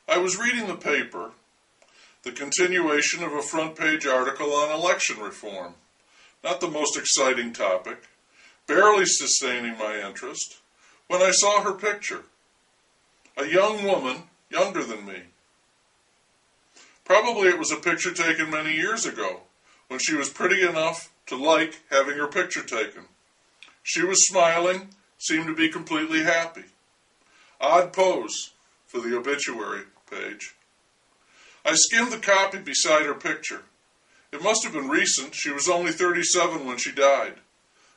I was reading the paper, the continuation of a front-page article on election reform. Not the most exciting topic, barely sustaining my interest, when I saw her picture. A young woman, younger than me. Probably it was a picture taken many years ago, when she was pretty enough to like having her picture taken. She was smiling, seemed to be completely happy. Odd pose for the obituary page. I skimmed the copy beside her picture. It must have been recent. She was only 37 when she died.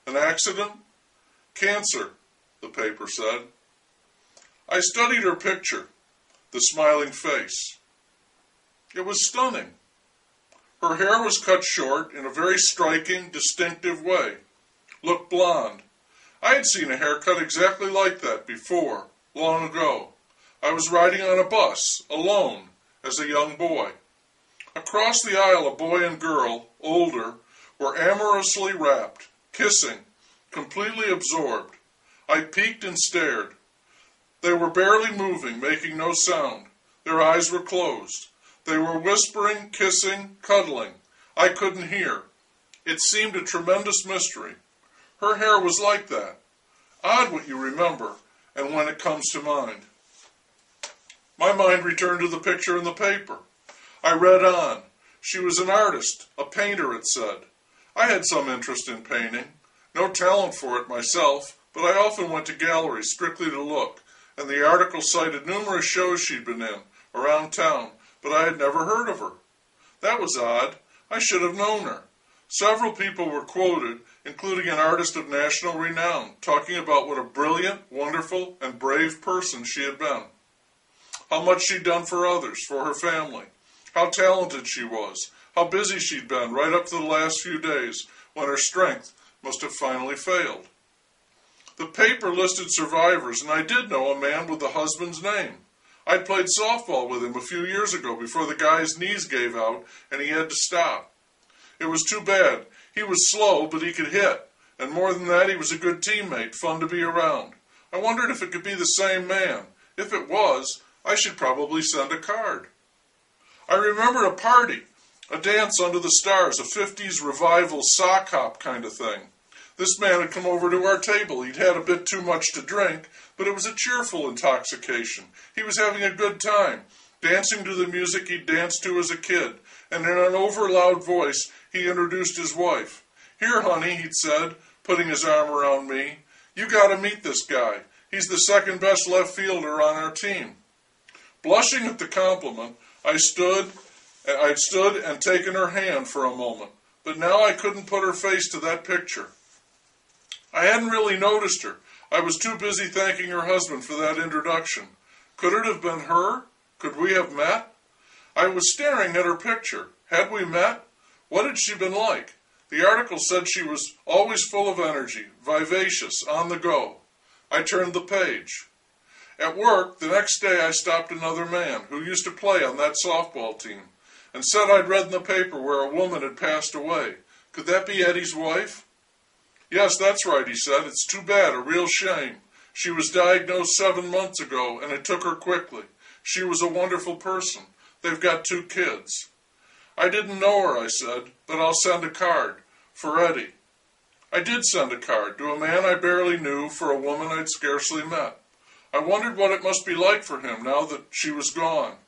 An accident? Cancer, the paper said. I studied her picture, the smiling face. It was stunning. Her hair was cut short in a very striking, distinctive way. Looked blonde. I had seen a haircut exactly like that before, long ago. I was riding on a bus, alone, as a young boy. Across the aisle, a boy and girl, older, were amorously wrapped, kissing, completely absorbed. I peeked and stared. They were barely moving, making no sound. Their eyes were closed. They were whispering, kissing, cuddling. I couldn't hear. It seemed a tremendous mystery. Her hair was like that. Odd what you remember, and when it comes to mind. My mind returned to the picture in the paper. I read on. She was an artist, a painter, it said. I had some interest in painting. No talent for it myself, but I often went to galleries strictly to look, and the article cited numerous shows she'd been in, around town, but I had never heard of her. That was odd. I should have known her. Several people were quoted, including an artist of national renown, talking about what a brilliant, wonderful, and brave person she had been. How much she'd done for others, for her family. How talented she was. How busy she'd been right up to the last few days, when her strength must have finally failed. The paper listed survivors, and I did know a man with the husband's name. I'd played softball with him a few years ago before the guy's knees gave out and he had to stop. It was too bad. He was slow, but he could hit. And more than that, he was a good teammate, fun to be around. I wondered if it could be the same man. If it was, I should probably send a card. I remembered a party, a dance under the stars, a 50s revival sock hop kind of thing. This man had come over to our table. He'd had a bit too much to drink, but it was a cheerful intoxication. He was having a good time, dancing to the music he'd danced to as a kid, and in an over-loud voice, he introduced his wife. "Here, honey," he'd said, putting his arm around me. "You got to meet this guy. He's the second best left fielder on our team." Blushing at the compliment, I'd stood and taken her hand for a moment, but now I couldn't put her face to that picture. I hadn't really noticed her. I was too busy thanking her husband for that introduction. Could it have been her? Could we have met? I was staring at her picture. Had we met? What had she been like? The article said she was always full of energy, vivacious, on the go. I turned the page. At work, the next day I stopped another man who used to play on that softball team and said I'd read in the paper where a woman had passed away. Could that be Eddie's wife? "Yes, that's right," he said. "It's too bad, a real shame. She was diagnosed 7 months ago, and it took her quickly. She was a wonderful person. They've got 2 kids. "I didn't know her," I said, "but I'll send a card. For Eddie." I did send a card to a man I barely knew for a woman I'd scarcely met. I wondered what it must be like for him now that she was gone.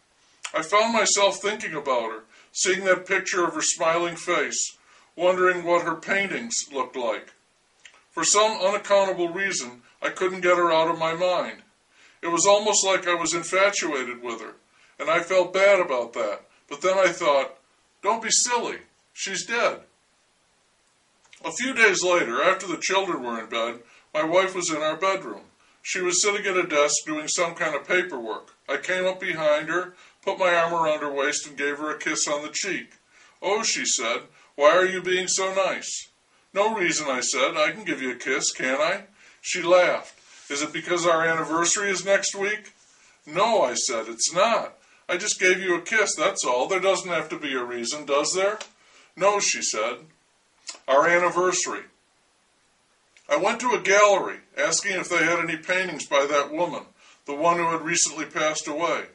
I found myself thinking about her, seeing that picture of her smiling face, wondering what her paintings looked like. For some unaccountable reason, I couldn't get her out of my mind. It was almost like I was infatuated with her, and I felt bad about that. But then I thought, don't be silly. She's dead. A few days later, after the children were in bed, my wife was in our bedroom. She was sitting at a desk doing some kind of paperwork. I came up behind her, put my arm around her waist, and gave her a kiss on the cheek. "Oh," she said, "why are you being so nice?" "No reason," I said. "I can give you a kiss, can't I?" She laughed. "Is it because our anniversary is next week?" "No," I said, "it's not. I just gave you a kiss, that's all. There doesn't have to be a reason, does there?" "No," she said. Our anniversary. I went to a gallery, asking if they had any paintings by that woman, the one who had recently passed away.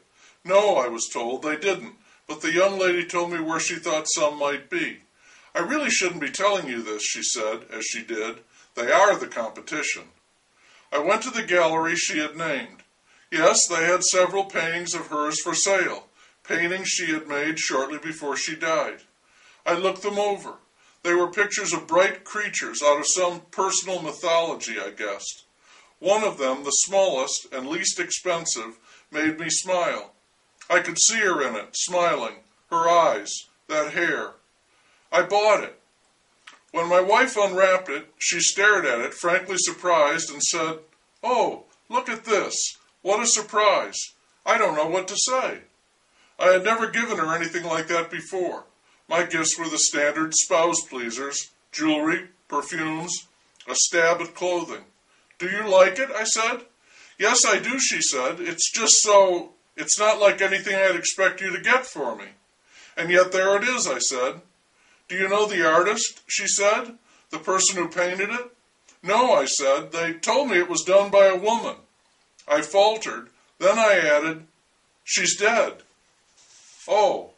No, I was told, they didn't, but the young lady told me where she thought some might be. I really shouldn't be telling you this, she said, as she did. They are the competition. I went to the gallery she had named. Yes, they had several paintings of hers for sale, paintings she had made shortly before she died. I looked them over. They were pictures of bright creatures out of some personal mythology, I guessed. One of them, the smallest and least expensive, made me smile. I could see her in it, smiling, her eyes, that hair. I bought it. When my wife unwrapped it, she stared at it, frankly surprised, and said, "Oh, look at this. What a surprise. I don't know what to say." I had never given her anything like that before. My gifts were the standard spouse pleasers, jewelry, perfumes, a stab at clothing. "Do you like it?" I said. "Yes, I do," she said. It's not like anything I'd expect you to get for me." "And yet there it is," I said. "Do you know the artist?" she said. "The person who painted it?" "No," I said. "They told me it was done by a woman." I faltered. Then I added, "She's dead." "Oh."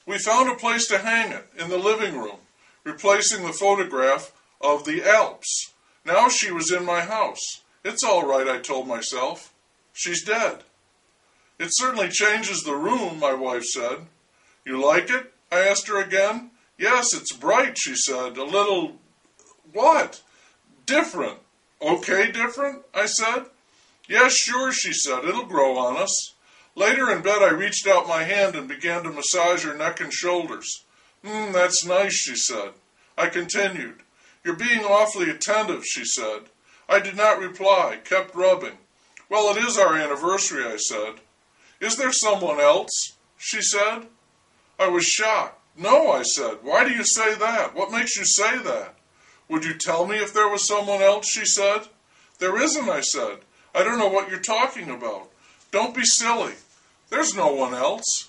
We found a place to hang it, in the living room, replacing the photograph of the Alps. Now she was in my house. It's all right, I told myself. She's dead. "It certainly changes the room," my wife said. "You like it?" I asked her again. "Yes, it's bright," she said. "A little..." "What?" "Different." "Okay, different?" I said. "Yes, sure," she said. "It'll grow on us." Later in bed I reached out my hand and began to massage her neck and shoulders. That's nice," she said. I continued. "You're being awfully attentive," she said. I did not reply, kept rubbing. "Well, it is our anniversary," I said. "Is there someone else?" she said. I was shocked. "No," I said. "Why do you say that? What makes you say that?" "Would you tell me if there was someone else?" she said. "There isn't," I said. "I don't know what you're talking about." "Don't be silly. There's no one else."